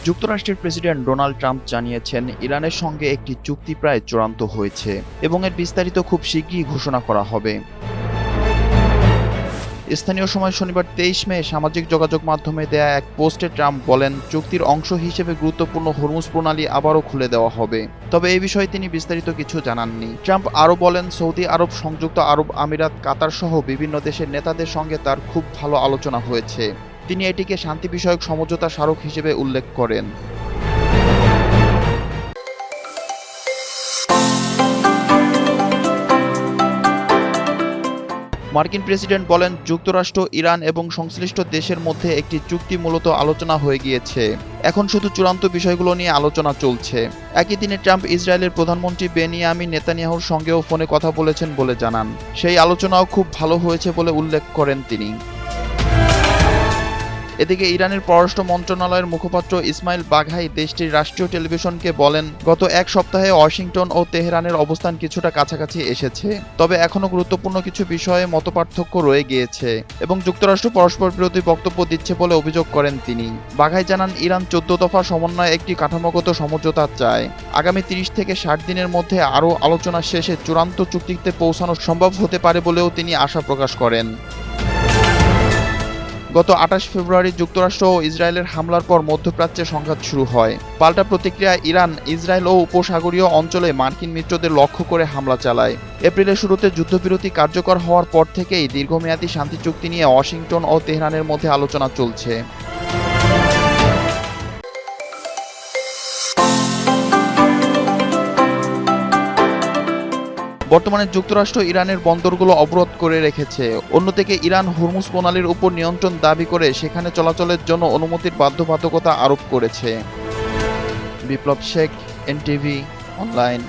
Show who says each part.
Speaker 1: যুক্তরাষ্ট্রের president Donald Trump জানিয়েছেন, ইরানের সঙ্গে একটি চুক্তি প্রায় চূড়ান্ত হয়েছে এবং এর বিস্তারিত খুব শীঘ্রই ঘোষণা করা হবে। স্থানীয় সময় শনিবার ২৩ মে সামাজিক যোগাযোগ মাধ্যমে দেয়া এক পোস্টে ট্রাম্প বলেন, চুক্তির অংশ হিসেবে গুরুত্বপূর্ণ হরমুজ প্রণালী আবারও খুলে দেওয়া হবে। তবে এই বিষয়ে তিনি বিস্তারিত কিছু জানাননি। ট্রাম্প আরও বলেন, সৌদি আরব, সংযুক্ত আরব আমিরাত, কাতার সহ বিভিন্ন দেশের নেতাদের সঙ্গে তার খুব ভালো আলোচনা হয়েছে। তিনি এটিকে শান্তি বিষয়ক সমঝোতা স্মারক হিসেবে উল্লেখ করেন। মার্কিন প্রেসিডেন্ট বলেন, যুক্তরাষ্ট্র, ইরান এবং সংশ্লিষ্ট দেশের মধ্যে একটি চুক্তি মূলত আলোচনা হয়ে গিয়েছে। এখন শুধু চূড়ান্ত বিষয়গুলো নিয়ে আলোচনা চলছে। একই দিনে ট্রাম্প ইসরায়েলের প্রধানমন্ত্রী বেনিয়ামিন নেতানিয়াহুর সঙ্গেও ফোনে কথা বলেছেন বলে জানান। সেই আলোচনাও খুব ভালো হয়েছে বলে উল্লেখ করেন তিনি। এদিকে ইরানের পররাষ্ট্র মন্ত্রণালয়ের মুখপাত্র ইসমাইল বাঘাই দেশটির রাষ্ট্রীয় টেলিভিশনকে বলেন, গত এক সপ্তাহে ওয়াশিংটন ও তেহরানের অবস্থান কিছুটা কাছাকাছি এসেছে, তবে এখনও গুরুত্বপূর্ণ কিছু বিষয়ে মতপার্থক্য রয়ে গিয়েছে এবং যুক্তরাষ্ট্র পরস্পর বিরোধী বক্তব্য দিচ্ছে বলে অভিযোগ করেন তিনি। বাঘাই জানান, ইরান ১৪ দফা সমন্বয়ে একটি কাঠামোগত সমঝোতা চায়। আগামী ৩০ থেকে ৬০ দিনের মধ্যে আরও আলোচনা শেষে চূড়ান্ত চুক্তিতে পৌঁছানো সম্ভব হতে পারে বলেও তিনি আশা প্রকাশ করেন। গত ২৮ ফেব্রুয়ারি যুক্তরাষ্ট্র ও ইসরায়েলের হামলার পর মধ্যপ্রাচ্যে সংঘাত শুরু হয়। পাল্টা প্রতিক্রিয়ায় ইরান, ইসরায়েল ও উপসাগরীয় অঞ্চলে মার্কিন মিত্রদের লক্ষ্য করে হামলা চালায়। এপ্রিলের শুরুতে যুদ্ধবিরতি কার্যকর হওয়ার পর থেকেই দীর্ঘমেয়াদী শান্তি চুক্তি নিয়ে ওয়াশিংটন ও তেহরানের মধ্যে আলোচনা চলছে। বর্তমানে যুক্তরাষ্ট্র ইরানের বন্দরগুলো অবরোধ করে রেখেছে। অন্যদিকে ইরান হরমুজ প্রণালীর উপর নিয়ন্ত্রণ দাবি করে সেখানে চলাচলের জন্য অনুমতির বাধ্যবাধকতা আরোপ করেছে। বিপ্লব শেখ, এনটিভি অনলাইন।